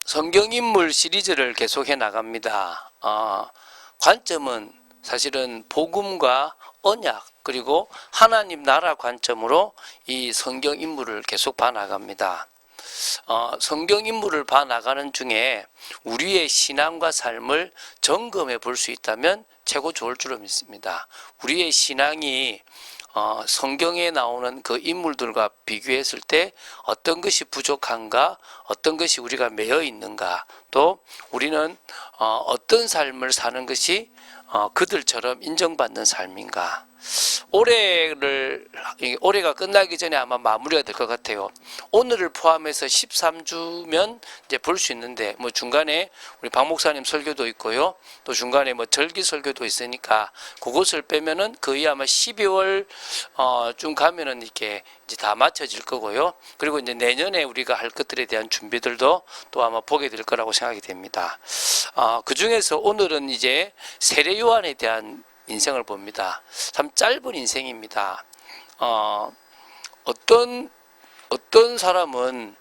성경인물 시리즈를 계속해 나갑니다. 관점은 사실은 복음과 언약 그리고 하나님 나라 관점으로 이 성경인물을 계속 봐나갑니다. 성경인물을 봐나가는 중에 우리의 신앙과 삶을 점검해 볼 수 있다면 최고 좋을 줄로 믿습니다. 우리의 신앙이 성경에 나오는 그 인물들과 비교했을 때 어떤 것이 부족한가, 어떤 것이 우리가 매여 있는가, 또 우리는 어떤 삶을 사는 것이 그들처럼 인정받는 삶인가. 올해가 끝나기 전에 아마 마무리가 될 것 같아요. 오늘을 포함해서 13주면 이제 볼 수 있는데, 뭐 중간에 우리 박 목사님 설교도 있고요. 또 중간에 뭐 절기 설교도 있으니까 그것을 빼면은 거의 아마 12월 쯤 가면은 이렇게 이제 다 맞춰질 거고요. 그리고 이제 내년에 우리가 할 것들에 대한 준비들도 또 아마 보게 될 거라고 생각이 됩니다. 그 중에서 오늘은 이제 세례 요한에 대한 인생을 봅니다. 참 짧은 인생입니다. 어떤 사람은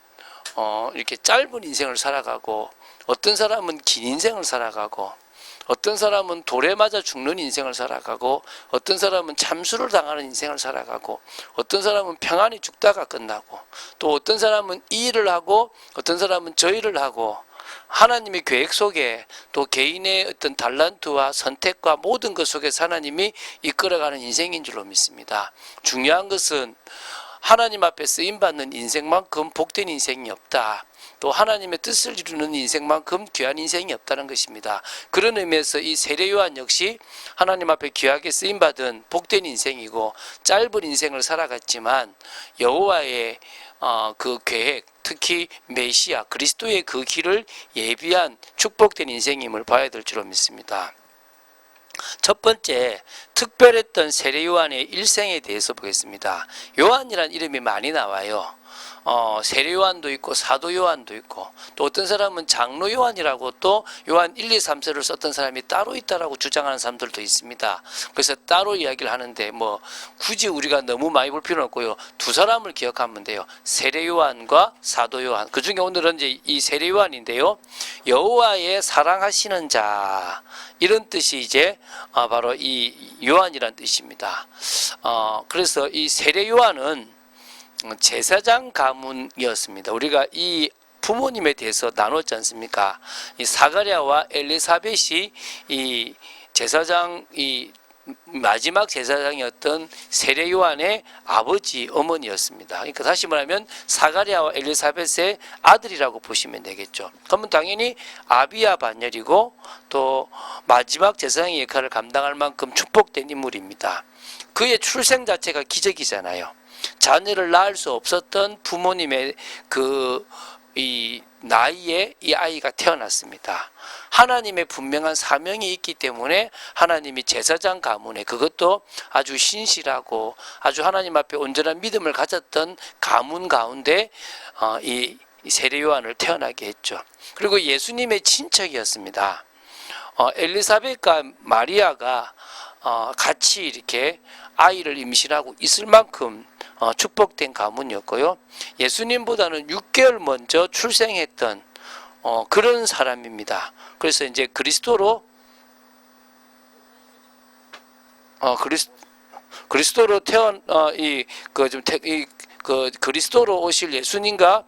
이렇게 짧은 인생을 살아가고, 어떤 사람은 긴 인생을 살아가고, 어떤 사람은 돌에 맞아 죽는 인생을 살아가고, 어떤 사람은 참수를 당하는 인생을 살아가고, 어떤 사람은 평안히 죽다가 끝나고, 또 어떤 사람은 이 일을 하고, 어떤 사람은 저 일을 하고, 하나님의 계획 속에 또 개인의 어떤 달란트와 선택과 모든 것 속에서 하나님이 이끌어가는 인생인 줄로 믿습니다. 중요한 것은 하나님 앞에 쓰임받는 인생만큼 복된 인생이 없다. 또 하나님의 뜻을 이루는 인생만큼 귀한 인생이 없다는 것입니다. 그런 의미에서 이 세례 요한 역시 하나님 앞에 귀하게 쓰임받은 복된 인생이고, 짧은 인생을 살아갔지만 여호와의 그 계획, 특히 메시아 그리스도의 그 길을 예비한 축복된 인생임을 봐야 될 줄로 믿습니다. 첫 번째, 특별했던 세례 요한의 일생에 대해서 보겠습니다. 요한이라는 이름이 많이 나와요. 세례 요한도 있고 사도 요한도 있고, 또 어떤 사람은 장로 요한이라고 또 요한 1, 2, 3세를 썼던 사람이 따로 있다라고 주장하는 사람들도 있습니다. 그래서 따로 이야기를 하는데 뭐 굳이 우리가 너무 많이 볼 필요는 없고요. 두 사람을 기억하면 돼요. 세례 요한과 사도 요한. 그 중에 오늘은 이제 이 세례 요한인데요. 여호와의 사랑하시는 자, 이런 뜻이 이제 바로 이 요한이라는 뜻입니다. 그래서 이 세례 요한은 제사장 가문이었습니다. 우리가 이 부모님에 대해서 나눴지 않습니까? 이 사가랴와 엘리사벳이 이 제사장, 이 마지막 제사장이었던 세례 요한의 아버지, 어머니였습니다. 그러니까 다시 말하면 사가랴와 엘리사벳의 아들이라고 보시면 되겠죠. 그러면 당연히 아비야 반열이고, 또 마지막 제사장의 역할을 감당할 만큼 축복된 인물입니다. 그의 출생 자체가 기적이잖아요. 자녀를 낳을 수 없었던 부모님의 이 나이에 이 아이가 태어났습니다. 하나님의 분명한 사명이 있기 때문에 하나님이 제사장 가문에, 그것도 아주 신실하고 아주 하나님 앞에 온전한 믿음을 가졌던 가문 가운데 이 세례 요한을 태어나게 했죠. 그리고 예수님의 친척이었습니다. 엘리사벳과 마리아가 같이 이렇게 아이를 임신하고 있을 만큼 축복된 가문이었고요. 예수님보다는 6개월 먼저 출생했던 그런 사람입니다. 그래서 이제 그리스도로 그리스도로 오실 예수님과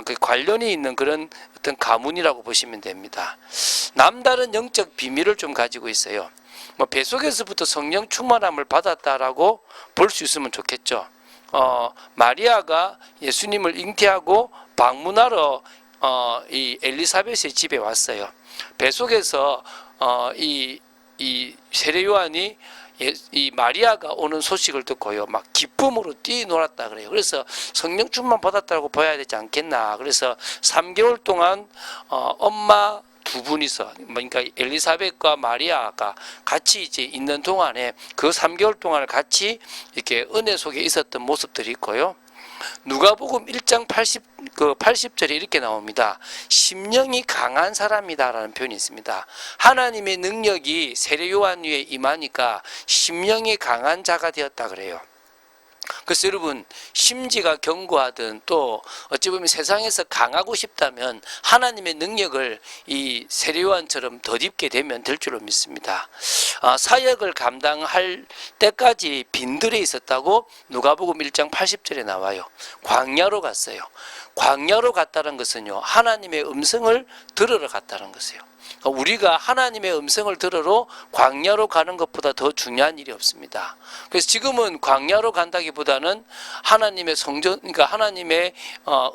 그 관련이 있는 그런 어떤 가문이라고 보시면 됩니다. 남다른 영적 비밀을 좀 가지고 있어요. 뭐 뱃속에서부터 성령 충만함을 받았다라고 볼 수 있으면 좋겠죠. 마리아가 예수님을 잉태하고 방문하러 이 엘리사벳의 집에 왔어요. 뱃속에서 이 세례 요한이 이 마리아가 오는 소식을 듣고요, 막 기쁨으로 뛰놀았다 그래요. 그래서 성령 충만 받았다고 봐야 되지 않겠나. 그래서 3개월 동안 엄마 두 분이서, 그러니까 엘리사벳과 마리아가 같이 이제 있는 동안에 그 3개월 동안을 같이 이렇게 은혜 속에 있었던 모습들이 있고요. 누가복음 1장 80절에 이렇게 나옵니다. 심령이 강한 사람이다라는 표현이 있습니다. 하나님의 능력이 세례 요한 위에 임하니까 심령이 강한 자가 되었다 그래요. 그래서 여러분, 심지가 견고하든 또 어찌 보면 세상에서 강하고 싶다면 하나님의 능력을 이 세례요한처럼 덧입게 되면 될 줄로 믿습니다. 사역을 감당할 때까지 빈들에 있었다고 누가복음 1장 80절에 나와요. 광야로 갔어요. 광야로 갔다는 것은요, 하나님의 음성을 들으러 갔다는 것이에요. 우리가 하나님의 음성을 들으러 광야로 가는 것보다 더 중요한 일이 없습니다. 그래서 지금은 광야로 간다기보다는 하나님의 성전, 그러니까 하나님의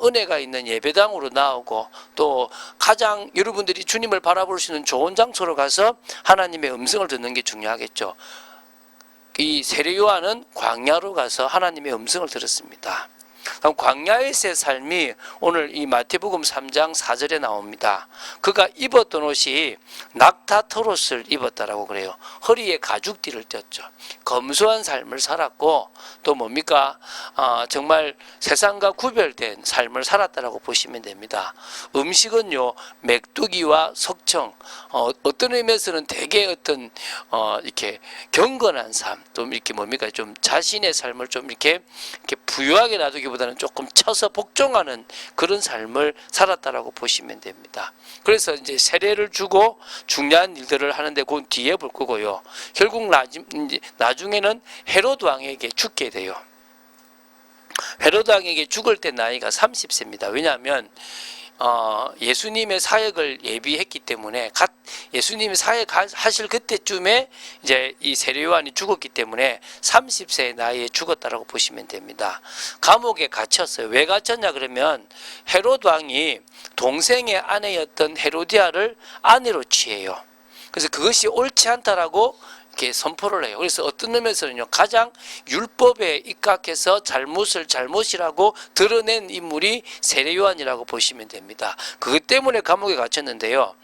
은혜가 있는 예배당으로 나오고 또 가장 여러분들이 주님을 바라볼 수 있는 좋은 장소로 가서 하나님의 음성을 듣는 게 중요하겠죠. 이 세례 요한은 광야로 가서 하나님의 음성을 들었습니다. 그럼 광야에서의 삶이 오늘 이 마태복음 3장 4절에 나옵니다. 그가 입었던 옷이 낙타털옷을 입었다라고 그래요. 허리에 가죽띠를 띄었죠. 검소한 삶을 살았고 또 뭡니까? 정말 세상과 구별된 삶을 살았다라고 보시면 됩니다. 음식은요, 메뚜기와 석청, 어떤 의미에서는 되게 어떤 이렇게 경건한 삶, 또 이렇게 뭡니까? 좀 자신의 삶을 좀 이렇게 부유하게 놔두기보다는 조금 쳐서 복종하는 그런 삶을 살았다라고 보시면 됩니다. 그래서 이제 세례를 주고 중요한 일들을 하는데 그건 뒤에 볼 거고요. 결국 나중에는 헤로드 왕에게 죽게 돼요. 헤로드 왕에게 죽을 때 나이가 30세입니다. 왜냐하면 예수님의 사역을 예비했기 때문에 예수님이 사역하실 그때쯤에 이제 이 세례 요한이 죽었기 때문에 30세의 나이에 죽었다라고 보시면 됩니다. 감옥에 갇혔어요. 왜 갇혔냐 그러면 헤로드 왕이 동생의 아내였던 헤로디아를 아내로 취해요. 그래서 그것이 옳지 않다라고 이렇게 선포를 해요. 그래서 어떤 의미에서는요, 가장 율법에 입각해서 잘못을 잘못이라고 드러낸 인물이 세례 요한이라고 보시면 됩니다. 그것 때문에 감옥에 갇혔는데요.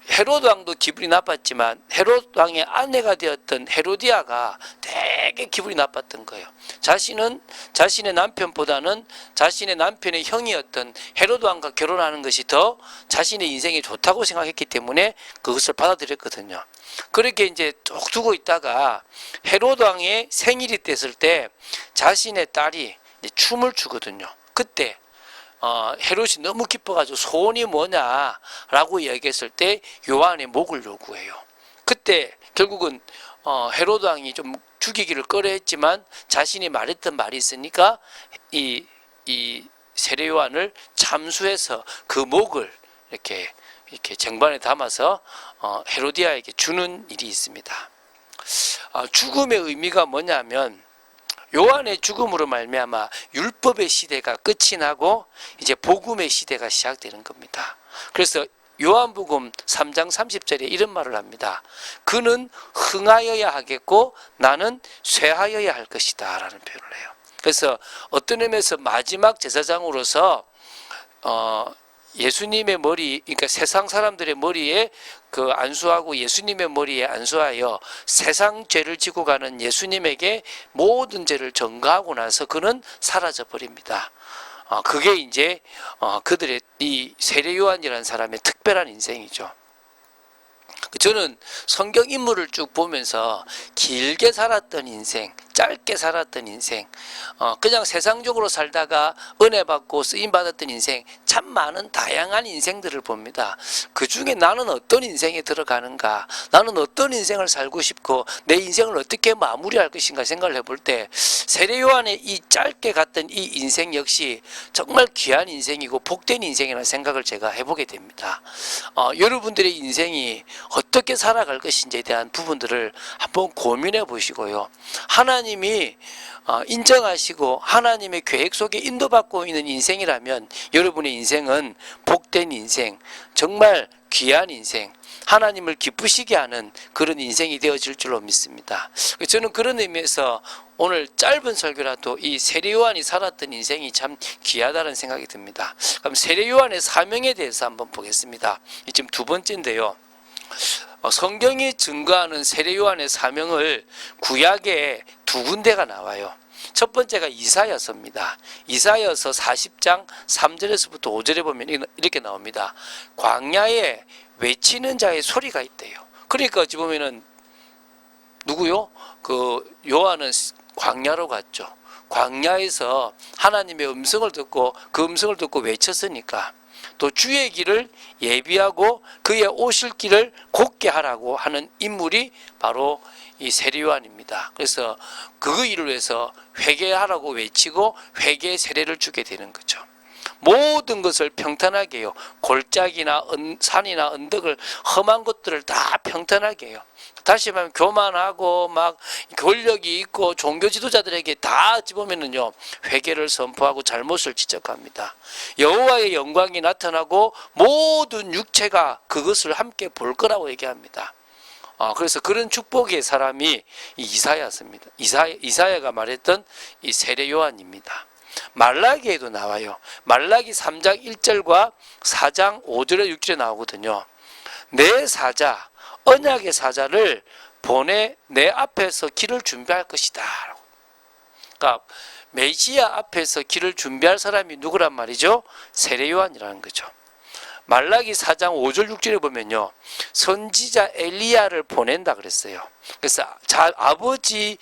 헤로드 왕도 기분이 나빴지만 헤로드 왕의 아내가 되었던 헤로디아가 되게 기분이 나빴던 거예요. 자신은 자신의 남편보다는 자신의 남편의 형이었던 헤로드 왕과 결혼하는 것이 더 자신의 인생에 좋다고 생각했기 때문에 그것을 받아들였거든요. 그렇게 이제 쭉 두고 있다가 헤로드 왕의 생일이 됐을 때 자신의 딸이 이제 춤을 추거든요. 그때 헤롯이 너무 기뻐가지고 소원이 뭐냐라고 이야기했을 때 요한의 목을 요구해요. 그때 결국은 헤로드 왕이 좀 죽이기를 꺼려했지만 자신이 말했던 말이 있으니까 이 세례 요한을 참수해서 그 목을 이렇게 쟁반에 담아서 헤로디아에게 주는 일이 있습니다. 죽음의 의미가 뭐냐면 요한의 죽음으로 말미암아 율법의 시대가 끝이 나고 이제 복음의 시대가 시작되는 겁니다. 그래서 요한복음 3장 30절에 이런 말을 합니다. 그는 흥하여야 하겠고 나는 쇠하여야 할 것이다 라는 표현을 해요. 그래서 어떤 의미에서 마지막 제사장으로서 예수님의 머리, 그러니까 세상 사람들의 머리에 그 안수하고 예수님의 머리에 안수하여 세상 죄를 지고 가는 예수님에게 모든 죄를 전가하고 나서 그는 사라져 버립니다. 그게 이제 그들의 이 세례 요한이라는 사람의 특별한 인생이죠. 저는 성경 인물을 쭉 보면서 길게 살았던 인생, 짧게 살았던 인생, 그냥 세상적으로 살다가 은혜 받고 쓰임 받았던 인생, 참 많은 다양한 인생들을 봅니다. 그 중에 나는 어떤 인생에 들어가는가, 나는 어떤 인생을 살고 싶고 내 인생을 어떻게 마무리할 것인가 생각을 해볼 때 세례 요한의 이 짧게 갔던 이 인생 역시 정말 귀한 인생이고 복된 인생이라는 생각을 제가 해보게 됩니다. 여러분들의 인생이 어떻게 살아갈 것인지에 대한 부분들을 한번 고민해 보시고요. 하나님이 인정하시고 하나님의 계획 속에 인도받고 있는 인생이라면 여러분의 인생은 복된 인생, 정말 귀한 인생, 하나님을 기쁘시게 하는 그런 인생이 되어질 줄로 믿습니다. 저는 그런 의미에서 오늘 짧은 설교라도 이 세례 요한이 살았던 인생이 참 귀하다는 생각이 듭니다. 그럼 세례 요한의 사명에 대해서 한번 보겠습니다. 지금 두 번째인데요. 성경이 증거하는 세례 요한의 사명을 구약에 두 군데가 나와요. 첫 번째가 이사야서입니다. 이사야서 40장 3절에서부터 5절에 보면 이렇게 나옵니다. 광야에 외치는 자의 소리가 있대요. 그러니까 어찌 보면은 누구요? 그 요한은 광야로 갔죠. 광야에서 하나님의 음성을 듣고 그 음성을 듣고 외쳤으니까 또 주의 길을 예비하고 그의 오실 길을 곧게 하라고 하는 인물이 바로 이 세례 요한입니다. 그래서 그 일을 위해서 회개하라고 외치고 회개의 세례를 주게 되는 거죠. 모든 것을 평탄하게 해요. 골짜기나 산이나 언덕을 험한 것들을 다 평탄하게 해요. 다시 말하면 교만하고 막 권력이 있고 종교 지도자들에게 다 집으면은요 회개를 선포하고 잘못을 지적합니다. 여호와의 영광이 나타나고 모든 육체가 그것을 함께 볼 거라고 얘기합니다. 그래서 그런 축복의 사람이 이사야였습니다. 이사야가 말했던 이 세례 요한입니다. 말라기에도 나와요. 말라기 3장 1절과 4장 5절에 6절에 나오거든요. 내 사자 언약의 사자를 보내 내 앞에서 길을 준비할 것이다. 그러니까 메시아 앞에서 길을 준비할 사람이 누구란 말이죠? 세례 요한이라는 거죠. 말라기 4장 5절 6절에 보면요, 선지자 엘리야를 보낸다 그랬어요. 그래서 아버지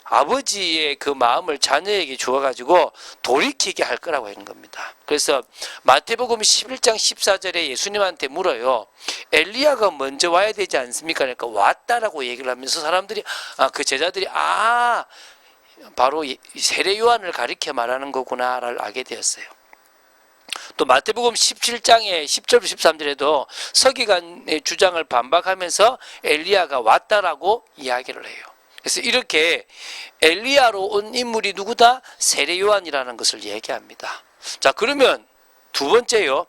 아버지의 그 마음을 자녀에게 주어가지고 돌이키게 할 거라고 하는 겁니다. 그래서 마태복음 11장 14절에 예수님한테 물어요. 엘리야가 먼저 와야 되지 않습니까? 그러니까 왔다라고 얘기를 하면서 사람들이 그 제자들이 바로 세례 요한을 가리켜 말하는 거구나를 알게 되었어요. 또 마태복음 17장에 10절 13절에도 서기관의 주장을 반박하면서 엘리야가 왔다라고 이야기를 해요. 그래서 이렇게 엘리야로 온 인물이 누구다? 세례 요한이라는 것을 얘기합니다. 자, 그러면 두 번째요.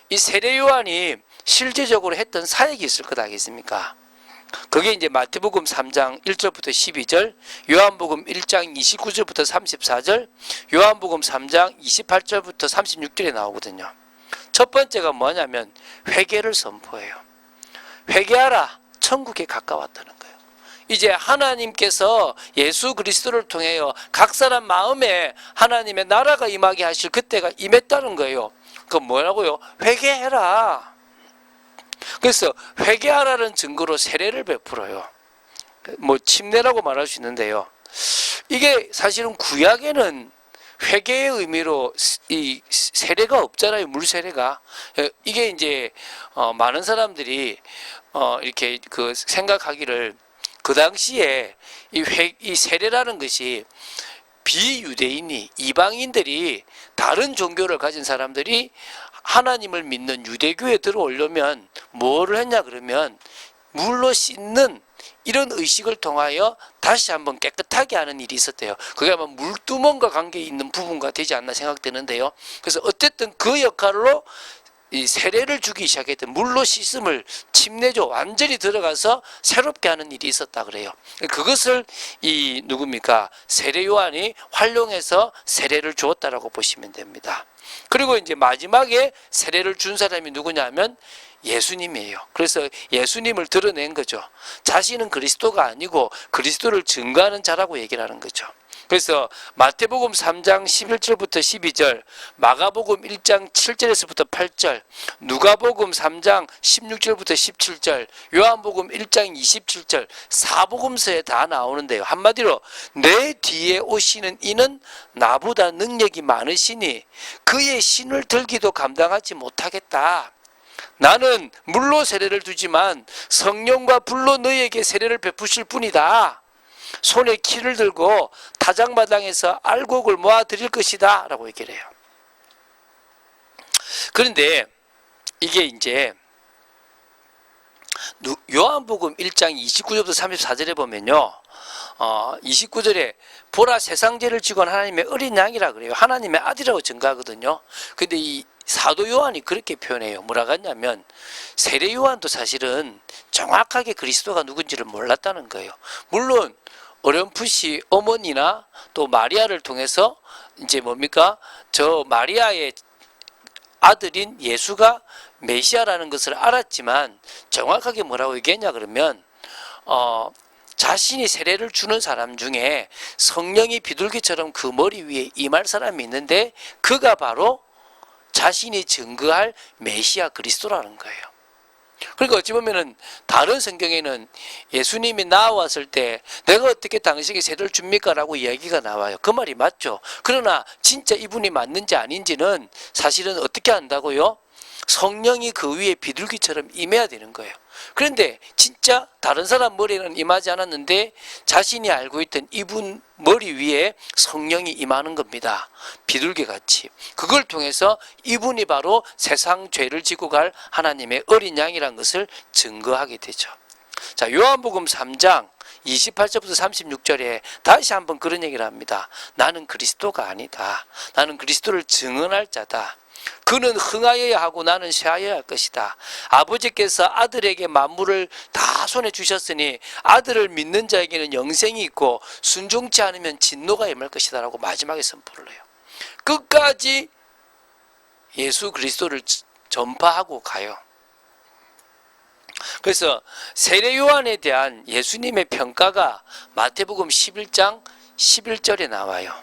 이 세례 요한이 실제적으로 했던 사역이 있을 것 아니겠습니까? 그게 이제 마태복음 3장 1절부터 12절, 요한복음 1장 29절부터 34절, 요한복음 3장 28절부터 36절에 나오거든요. 첫 번째가 뭐냐면 회개를 선포해요. 회개하라, 천국에 가까웠다는 거예요. 이제 하나님께서 예수 그리스도를 통하여 각 사람 마음에 하나님의 나라가 임하게 하실 그때가 임했다는 거예요. 그건 뭐라고요? 회개해라. 그래서 회개하라는 증거로 세례를 베풀어요. 침례라고 말할 수 있는데요. 이게 사실은 구약에는 회개의 의미로 이 세례가 없잖아요. 물 세례가. 이게 이제 많은 사람들이 이렇게 생각하기를 그 당시에 이 세례라는 것이 비유대인이 이방인들이 다른 종교를 가진 사람들이 하나님을 믿는 유대교에 들어오려면 뭐를 했냐 그러면 물로 씻는 이런 의식을 통하여 다시 한번 깨끗하게 하는 일이 있었대요. 그게 아마 물두멍과 관계 있는 부분과 되지 않나 생각되는데요. 그래서 어쨌든 그 역할로 이 세례를 주기 시작했던 물로 씻음을 침례죠. 완전히 들어가서 새롭게 하는 일이 있었다 그래요. 그것을 누굽니까? 세례 요한이 활용해서 세례를 주었다라고 보시면 됩니다. 그리고 이제 마지막에 세례를 준 사람이 누구냐면 예수님이에요. 그래서 예수님을 드러낸 거죠. 자신은 그리스도가 아니고 그리스도를 증거하는 자라고 얘기를 하는 거죠. 그래서 마태복음 3장 11절부터 12절, 마가복음 1장 7절에서부터 8절, 누가복음 3장 16절부터 17절, 요한복음 1장 27절, 사복음서에 다 나오는데요. 한마디로 내 뒤에 오시는 이는 나보다 능력이 많으시니 그의 신을 들기도 감당하지 못하겠다. 나는 물로 세례를 주지만 성령과 불로 너희에게 세례를 베푸실 분이다. 손에 키를 들고 타작마당에서 알곡을 모아 드릴 것이다 라고 얘기를 해요. 그런데 이게 이제 요한복음 1장 29절부터 34절에 보면요, 29절에 보라 세상죄를 지고 하나님의 어린 양이라 그래요. 하나님의 아들이라고 증가하거든요. 근데 이 사도 요한이 그렇게 표현해요. 뭐라고 하냐면 세례 요한도 사실은 정확하게 그리스도가 누군지를 몰랐다는 거예요. 물론 어렴풋이 어머니나 또 마리아를 통해서 이제 뭡니까? 저 마리아의 아들인 예수가 메시아라는 것을 알았지만 정확하게 뭐라고 얘기했냐 그러면 자신이 세례를 주는 사람 중에 성령이 비둘기처럼 그 머리 위에 임할 사람이 있는데 그가 바로 자신이 증거할 메시아 그리스도라는 거예요. 그러니까 어찌 보면은 다른 성경에는 예수님이 나왔을 때 내가 어떻게 당신에게 세례를 줍니까? 라고 이야기가 나와요. 그 말이 맞죠. 그러나 진짜 이분이 맞는지 아닌지는 사실은 어떻게 한다고요? 성령이 그 위에 비둘기처럼 임해야 되는 거예요. 그런데 진짜 다른 사람 머리에는 임하지 않았는데 자신이 알고 있던 이분 머리 위에 성령이 임하는 겁니다. 비둘기같이. 그걸 통해서 이분이 바로 세상 죄를 지고 갈 하나님의 어린 양이라는 것을 증거하게 되죠. 자, 요한복음 3장 28절부터 36절에 다시 한번 그런 얘기를 합니다. 나는 그리스도가 아니다. 나는 그리스도를 증언할 자다. 그는 흥하여야 하고 나는 쇠하여야 할 것이다. 아버지께서 아들에게 만물을 다 손에 주셨으니 아들을 믿는 자에게는 영생이 있고 순종치 않으면 진노가 임할 것이다 라고 마지막에 선포를 해요. 끝까지 예수 그리스도를 전파하고 가요. 그래서 세례 요한에 대한 예수님의 평가가 마태복음 11장 11절에 나와요.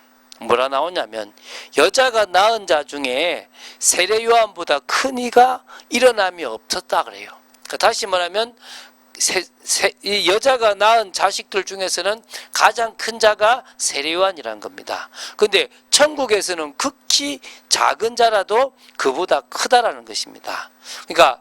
뭐라 나오냐면 여자가 낳은 자 중에 세례 요한보다 큰 이가 일어남이 없었다 그래요. 그러니까 다시 말하면 이 여자가 낳은 자식들 중에서는 가장 큰 자가 세례 요한이라는 겁니다. 그런데 천국에서는 극히 작은 자라도 그보다 크다라는 것입니다. 그러니까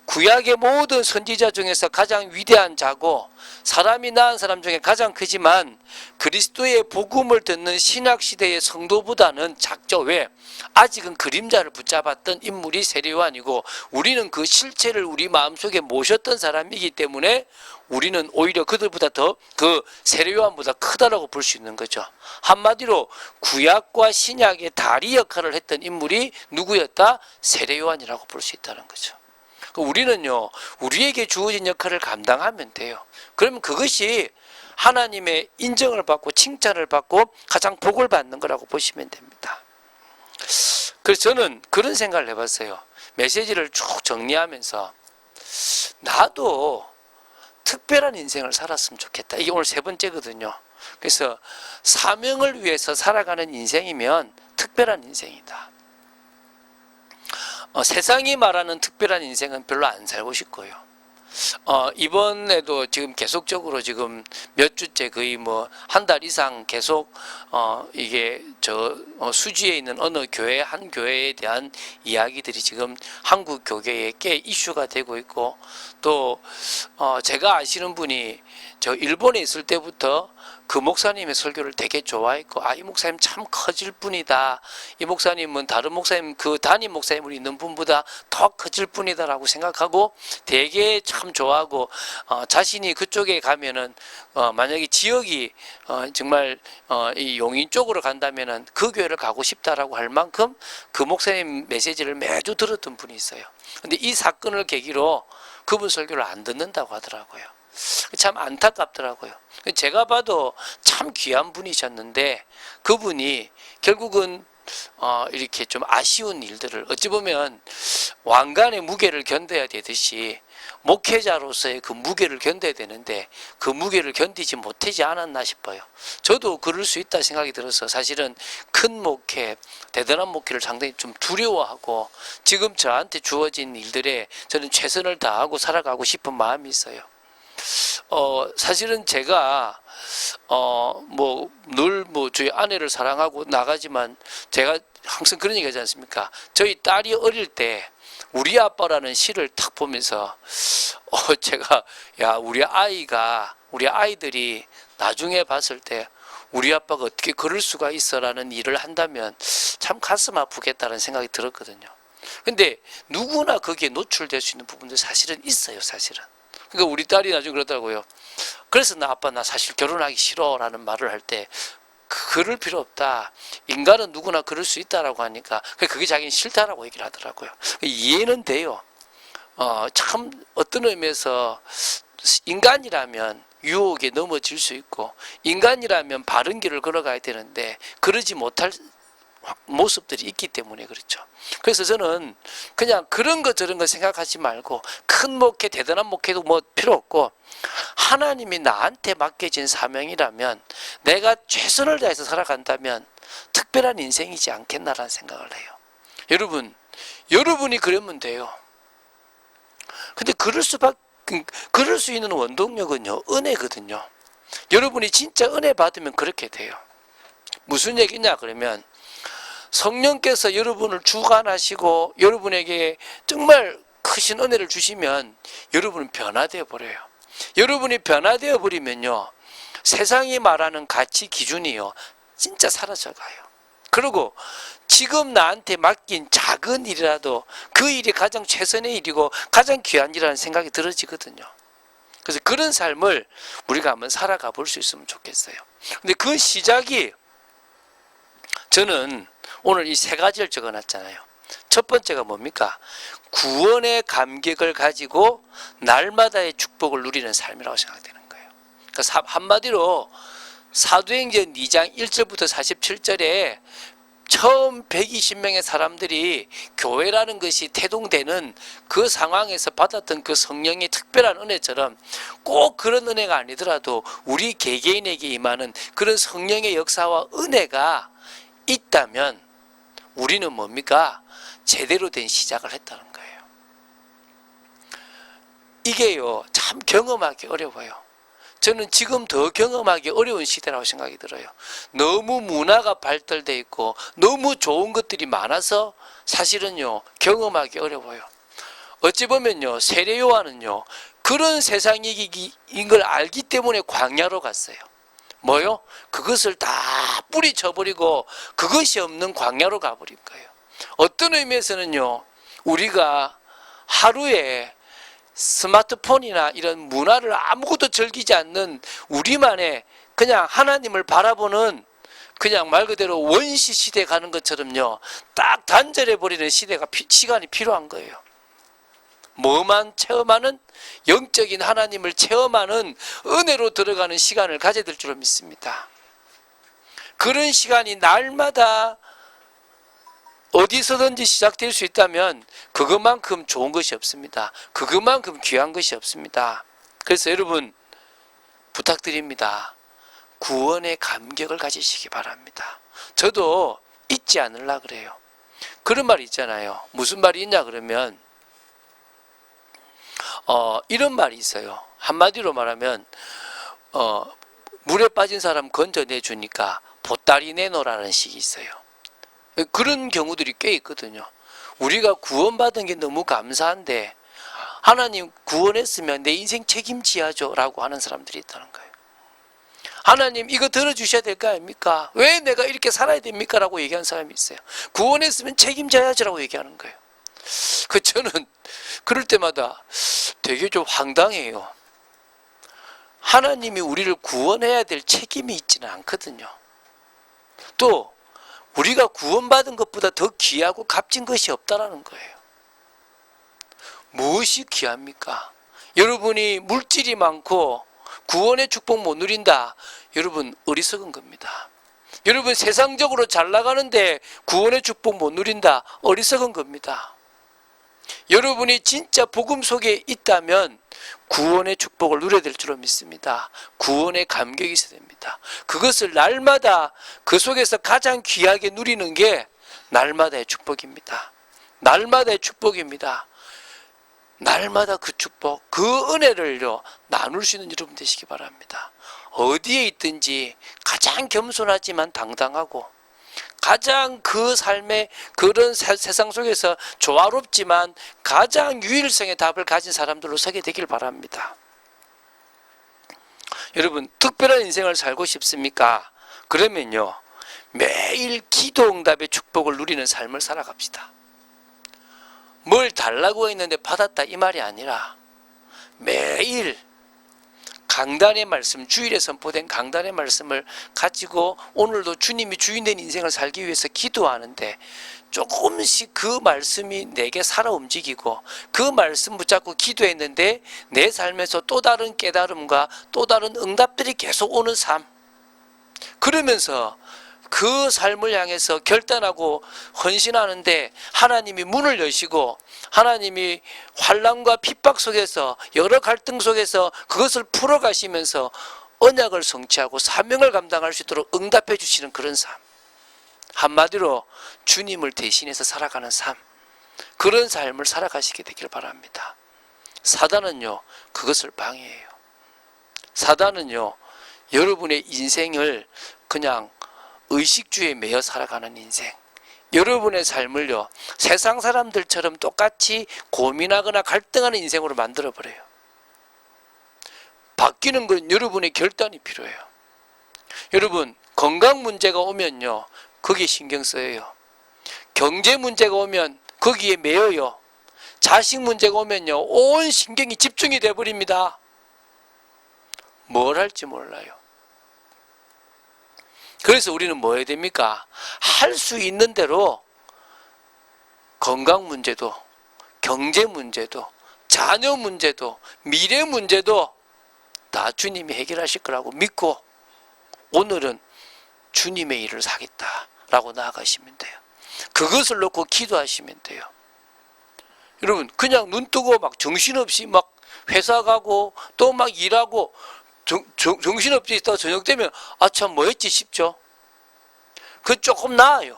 구약의 모든 선지자 중에서 가장 위대한 자고 사람이 낳은 사람 중에 가장 크지만 그리스도의 복음을 듣는 신약시대의 성도보다는 작죠. 왜? 아직은 그림자를 붙잡았던 인물이 세례 요한이고 우리는 그 실체를 우리 마음속에 모셨던 사람이기 때문에 우리는 오히려 그들보다 더 그 세례 요한보다 크다라고 볼 수 있는 거죠. 한마디로 구약과 신약의 다리 역할을 했던 인물이 누구였다? 세례 요한이라고 볼 수 있다는 거죠. 우리는요, 우리에게 주어진 역할을 감당하면 돼요. 그러면 그것이 하나님의 인정을 받고 칭찬을 받고 가장 복을 받는 거라고 보시면 됩니다. 그래서 저는 그런 생각을 해봤어요. 메시지를 쭉 정리하면서 나도 특별한 인생을 살았으면 좋겠다. 이게 오늘 세 번째거든요. 그래서 사명을 위해서 살아가는 인생이면 특별한 인생이다. 세상이 말하는 특별한 인생은 별로 안 살고 싶고요. 이번에도 지금 계속적으로 지금 몇 주째 거의 뭐 한 달 이상 계속 이게 수지에 있는 어느 교회 한 교회에 대한 이야기들이 지금 한국 교계에 꽤 이슈가 되고 있고 또 제가 아시는 분이 저 일본에 있을 때부터 그 목사님의 설교를 되게 좋아했고 이 목사님 참 커질 분이다. 이 목사님은 다른 목사님 그 담임 목사님으로 있는 분보다 더 커질 분이다라고 생각하고 되게 참 좋아하고 자신이 그쪽에 가면은 만약에 지역이 정말 이 용인 쪽으로 간다면은 그 교회를 가고 싶다라고 할 만큼 그 목사님 메시지를 매주 들었던 분이 있어요. 근데 이 사건을 계기로 그분 설교를 안 듣는다고 하더라고요. 참 안타깝더라고요. 제가 봐도 참 귀한 분이셨는데 그분이 결국은 이렇게 좀 아쉬운 일들을 어찌 보면 왕관의 무게를 견뎌야 되듯이 목회자로서의 그 무게를 견뎌야 되는데 그 무게를 견디지 못하지 않았나 싶어요. 저도 그럴 수 있다 생각이 들어서 사실은 큰 목회, 대단한 목회를 상당히 좀 두려워하고 지금 저한테 주어진 일들에 저는 최선을 다하고 살아가고 싶은 마음이 있어요. 사실은 제가 늘 저희 아내를 사랑하고 나가지만 제가 항상 그런 얘기 하지 않습니까? 저희 딸이 어릴 때 우리 아빠라는 시를 탁 보면서 제가 우리 아이들이 나중에 봤을 때 우리 아빠가 어떻게 그럴 수가 있어라는 일을 한다면 참 가슴 아프겠다는 생각이 들었거든요. 근데 누구나 거기에 노출될 수 있는 부분도 사실은 있어요, 사실은. 그러니까 우리 딸이 나중에 그러더라고요. 그래서 아빠 나 사실 결혼하기 싫어라는 말을 할 때 그럴 필요 없다. 인간은 누구나 그럴 수 있다라고 하니까 그게 자기는 싫다라고 얘기를 하더라고요. 이해는 돼요. 참 어떤 의미에서 인간이라면 유혹에 넘어질 수 있고 인간이라면 바른 길을 걸어가야 되는데 그러지 못할 모습들이 있기 때문에 그렇죠. 그래서 저는 그냥 그런 거 저런 거 생각하지 말고 큰 목회 대단한 목회도 필요 없고 하나님이 나한테 맡겨진 사명이라면 내가 최선을 다해서 살아간다면 특별한 인생이지 않겠나라는 생각을 해요. 여러분이 그러면 돼요. 근데 그럴 수 있는 원동력은요, 은혜거든요. 여러분이 진짜 은혜 받으면 그렇게 돼요. 무슨 얘기냐 그러면, 성령께서 여러분을 주관하시고 여러분에게 정말 크신 은혜를 주시면 여러분은 변화되어 버려요. 여러분이 변화되어 버리면요, 세상이 말하는 가치 기준이요, 진짜 사라져가요. 그리고 지금 나한테 맡긴 작은 일이라도 그 일이 가장 최선의 일이고 가장 귀한 일이라는 생각이 들어지거든요. 그래서 그런 삶을 우리가 한번 살아가 볼 수 있으면 좋겠어요. 근데 그 시작이, 저는 오늘 이 세 가지를 적어놨잖아요. 첫 번째가 뭡니까? 구원의 감격을 가지고 날마다의 축복을 누리는 삶이라고 생각되는 거예요. 그러니까 한마디로 사도행전 2장 1절부터 47절에 처음 120명의 사람들이 교회라는 것이 태동되는 그 상황에서 받았던 그 성령의 특별한 은혜처럼, 꼭 그런 은혜가 아니더라도 우리 개개인에게 임하는 그런 성령의 역사와 은혜가 있다면 우리는 뭡니까? 제대로 된 시작을 했다는 거예요. 이게요, 참 경험하기 어려워요. 저는 지금 더 경험하기 어려운 시대라고 생각이 들어요. 너무 문화가 발달돼 있고 너무 좋은 것들이 많아서 사실은요, 경험하기 어려워요. 어찌 보면요, 세례 요한은요, 그런 세상인 걸 알기 때문에 광야로 갔어요. 뭐요? 그것을 다 뿌리쳐버리고 그것이 없는 광야로 가버린 거예요. 어떤 의미에서는요, 우리가 하루에 스마트폰이나 이런 문화를 아무것도 즐기지 않는 우리만의 그냥 하나님을 바라보는, 그냥 말 그대로 원시 시대에 가는 것처럼요, 딱 단절해버리는 시간이 필요한 거예요. 뭐만 체험하는, 영적인 하나님을 체험하는 은혜로 들어가는 시간을 가져야 될 줄로 믿습니다. 그런 시간이 날마다 어디서든지 시작될 수 있다면 그것만큼 좋은 것이 없습니다. 그것만큼 귀한 것이 없습니다. 그래서 여러분 부탁드립니다. 구원의 감격을 가지시기 바랍니다. 저도 잊지 않으려고 그래요. 그런 말이 있잖아요. 무슨 말이 있냐 그러면 이런 말이 있어요. 한마디로 말하면 물에 빠진 사람 건져내주니까 보따리 내놓으라는 식이 있어요. 그런 경우들이 꽤 있거든요. 우리가 구원받은 게 너무 감사한데 하나님 구원했으면 내 인생 책임져야죠 라고 하는 사람들이 있다는 거예요. 하나님 이거 들어주셔야 될 거 아닙니까? 왜 내가 이렇게 살아야 됩니까? 라고 얘기하는 사람이 있어요. 구원했으면 책임져야지 라고 얘기하는 거예요. 저는 그럴 때마다 되게 좀 황당해요. 하나님이 우리를 구원해야 될 책임이 있지는 않거든요. 또 우리가 구원받은 것보다 더 귀하고 값진 것이 없다라는 거예요. 무엇이 귀합니까? 여러분이 물질이 많고 구원의 축복 못 누린다. 여러분 어리석은 겁니다. 여러분 세상적으로 잘 나가는데 구원의 축복 못 누린다. 어리석은 겁니다. 여러분이 진짜 복음 속에 있다면 구원의 축복을 누려야 될 줄로 믿습니다. 구원의 감격이 있어야 됩니다. 그것을 날마다 그 속에서 가장 귀하게 누리는 게 날마다의 축복입니다. 날마다의 축복입니다. 날마다 그 축복, 그 은혜를요 나눌 수 있는 여러분 되시기 바랍니다. 어디에 있든지 가장 겸손하지만 당당하고, 가장 그 삶의 그런 세상 속에서 조화롭지만 가장 유일성의 답을 가진 사람들로 서게 되길 바랍니다. 여러분 특별한 인생을 살고 싶습니까? 그러면요 매일 기도 응답의 축복을 누리는 삶을 살아갑시다. 뭘 달라고 했는데 받았다 이 말이 아니라 매일 강단의 말씀, 주일에 선포된 강단의 말씀을 가지고 오늘도 주님이 주인된 인생을 살기 위해서 기도하는데 조금씩 그 말씀이 내게 살아 움직이고, 그 말씀 붙잡고 기도했는데 내 삶에서 또 다른 깨달음과 또 다른 응답들이 계속 오는 삶, 그러면서 그 삶을 향해서 결단하고 헌신하는데 하나님이 문을 여시고, 하나님이 환난과 핍박 속에서 여러 갈등 속에서 그것을 풀어가시면서 언약을 성취하고 사명을 감당할 수 있도록 응답해 주시는 그런 삶, 한마디로 주님을 대신해서 살아가는 삶, 그런 삶을 살아가시게 되길 바랍니다. 사단은요, 그것을 방해해요. 사단은요, 여러분의 인생을 그냥 의식주에 매여 살아가는 인생, 여러분의 삶을요, 세상 사람들처럼 똑같이 고민하거나 갈등하는 인생으로 만들어버려요. 바뀌는 건 여러분의 결단이 필요해요. 여러분, 건강 문제가 오면요, 거기에 신경 써요. 경제 문제가 오면 거기에 매여요. 자식 문제가 오면요, 온 신경이 집중이 돼버립니다. 뭘 할지 몰라요. 그래서 우리는 뭐 해야 됩니까? 할 수 있는 대로 건강 문제도, 경제 문제도, 자녀 문제도, 미래 문제도 다 주님이 해결하실 거라고 믿고 오늘은 주님의 일을 하겠다라고 나아가시면 돼요. 그것을 놓고 기도하시면 돼요. 여러분, 그냥 눈 뜨고 막 정신없이 막 회사 가고 또 막 일하고 정신없이 있다가 저녁 되면 참 뭐 했지 싶죠. 그 조금 나아요.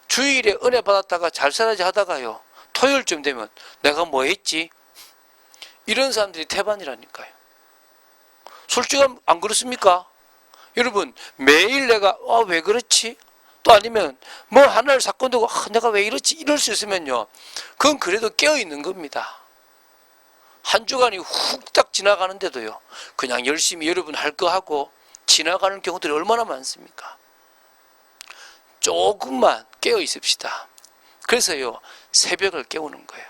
주일에 은혜 받았다가 잘 살아야지 하다가요, 토요일쯤 되면 내가 뭐 했지? 이런 사람들이 태반이라니까요. 솔직히 안 그렇습니까? 여러분, 매일 내가 왜 그렇지? 또 아니면 뭐 하나를 사건 두고 내가 왜 이렇지? 이럴 수 있으면요, 그건 그래도 깨어있는 겁니다. 한 주간이 훅딱 지나가는데도요, 그냥 열심히 여러분 할 거 하고 지나가는 경우들이 얼마나 많습니까? 조금만 깨어 있읍시다. 그래서요, 새벽을 깨우는 거예요.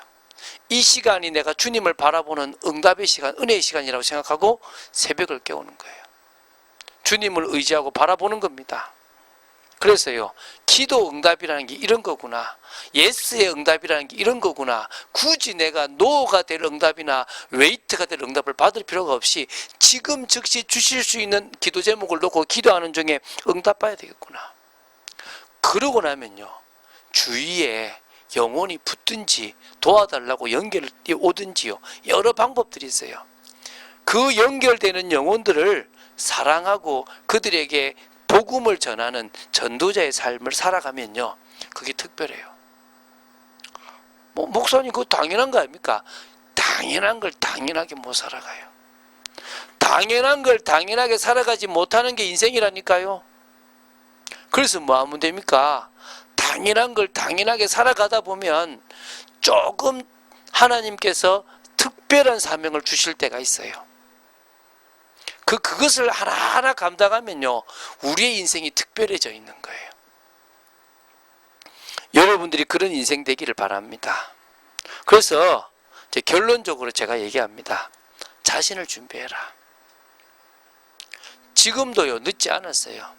이 시간이 내가 주님을 바라보는 응답의 시간, 은혜의 시간이라고 생각하고 새벽을 깨우는 거예요. 주님을 의지하고 바라보는 겁니다. 그래서요, 기도 응답이라는 게 이런 거구나, 예스의 응답이라는 게 이런 거구나, 굳이 내가 노가 될 응답이나 웨이트가 될 응답을 받을 필요가 없이 지금 즉시 주실 수 있는 기도 제목을 놓고 기도하는 중에 응답받아야 되겠구나. 그러고 나면요, 주위에 영혼이 붙든지 도와달라고 연결이 오든지요, 여러 방법들이 있어요. 그 연결되는 영혼들을 사랑하고 그들에게 복음을 전하는 전도자의 삶을 살아가면요, 그게 특별해요. 목사님, 그거 당연한 거 아닙니까? 당연한 걸 당연하게 못 살아가요. 당연한 걸 당연하게 살아가지 못하는 게 인생이라니까요. 그래서 뭐 하면 됩니까? 당연한 걸 당연하게 살아가다 보면 조금 하나님께서 특별한 사명을 주실 때가 있어요. 그것을 하나하나 감당하면요, 우리의 인생이 특별해져 있는 거예요. 여러분들이 그런 인생 되기를 바랍니다. 그래서 이제 결론적으로 제가 얘기합니다. 자신을 준비해라. 지금도요, 늦지 않았어요.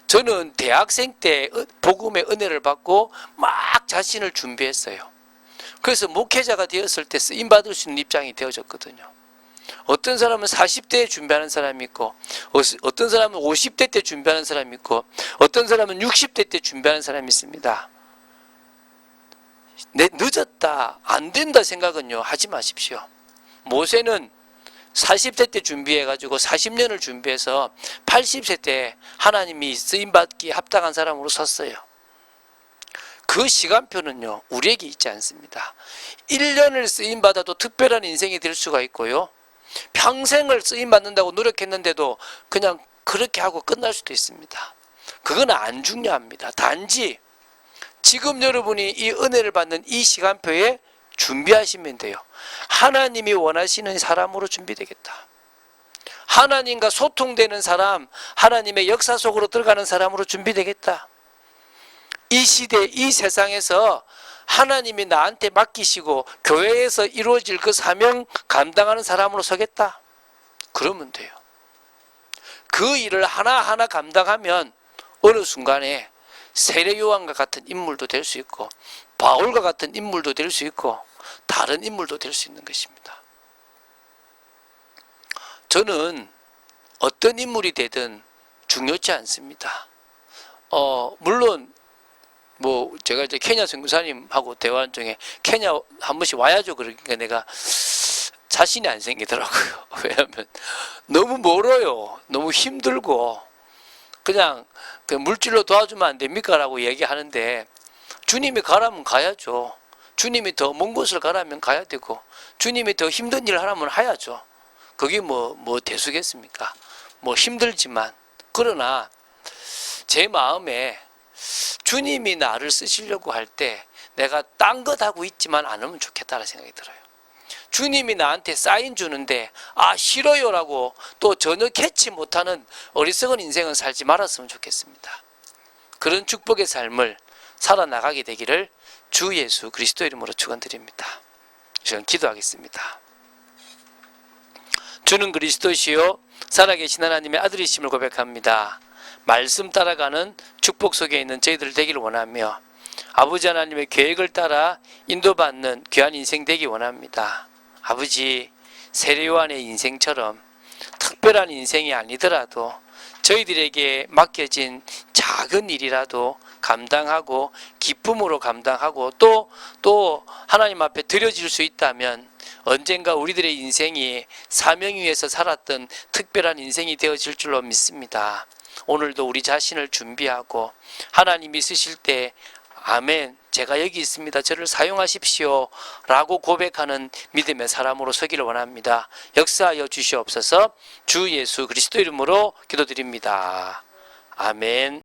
저는 대학생 때 복음의 은혜를 받고 막 자신을 준비했어요. 그래서 목회자가 되었을 때 쓰임받을 수 있는 입장이 되어졌거든요. 어떤 사람은 40대에 준비하는 사람이 있고, 어떤 사람은 50대 때 준비하는 사람이 있고, 어떤 사람은 60대 때 준비하는 사람이 있습니다. 늦었다, 안 된다 생각은요, 하지 마십시오. 모세는 40대 때 준비해가지고 40년을 준비해서 80세 때 하나님이 쓰임받기에 합당한 사람으로 섰어요. 그 시간표는요, 우리에게 있지 않습니다. 1년을 쓰임받아도 특별한 인생이 될 수가 있고요, 평생을 쓰임받는다고 노력했는데도 그냥 그렇게 하고 끝날 수도 있습니다. 그건 안 중요합니다. 단지 지금 여러분이 이 은혜를 받는 이 시간표에 준비하시면 돼요. 하나님이 원하시는 사람으로 준비되겠다. 하나님과 소통되는 사람, 하나님의 역사 속으로 들어가는 사람으로 준비되겠다. 이 시대, 이 세상에서 하나님이 나한테 맡기시고 교회에서 이루어질 그 사명 감당하는 사람으로 서겠다. 그러면 돼요. 그 일을 하나하나 감당하면 어느 순간에 세례 요한과 같은 인물도 될 수 있고, 바울과 같은 인물도 될 수 있고, 다른 인물도 될 수 있는 것입니다. 저는 어떤 인물이 되든 중요치 않습니다. 물론 제가 이제 케냐 선교사님하고 대화한 중에 케냐 한 번씩 와야죠. 그러니까 내가 자신이 안 생기더라고요. 왜냐하면 너무 멀어요. 너무 힘들고 그냥 물질로 도와주면 안 됩니까? 라고 얘기하는데 주님이 가라면 가야죠. 주님이 더 먼 곳을 가라면 가야 되고 주님이 더 힘든 일을 하라면 해야죠. 그게 뭐 대수겠습니까? 뭐 힘들지만 그러나 제 마음에 주님이 나를 쓰시려고 할 때 내가 딴 것 하고 있지만 않으면 좋겠다는 생각이 들어요. 주님이 나한테 사인 주는데 싫어요라고 또 전혀 캐치 못하는 어리석은 인생은 살지 말았으면 좋겠습니다. 그런 축복의 삶을 살아나가게 되기를 주 예수 그리스도 이름으로 축원드립니다. 저는 기도하겠습니다. 주는 그리스도시요 살아계신 하나님의 아들이심을 고백합니다. 말씀 따라가는 축복 속에 있는 저희들 되기를 원하며 아버지 하나님의 계획을 따라 인도받는 귀한 인생 되기 원합니다. 아버지, 세례요한의 인생처럼 특별한 인생이 아니더라도 저희들에게 맡겨진 작은 일이라도 감당하고 기쁨으로 감당하고 또 하나님 앞에 드려질 수 있다면 언젠가 우리들의 인생이 사명 위에서 살았던 특별한 인생이 되어질 줄로 믿습니다. 오늘도 우리 자신을 준비하고 하나님이 쓰실 때 아멘, 제가 여기 있습니다. 저를 사용하십시오 라고 고백하는 믿음의 사람으로 서기를 원합니다. 역사하여 주시옵소서. 주 예수 그리스도 이름으로 기도드립니다. 아멘.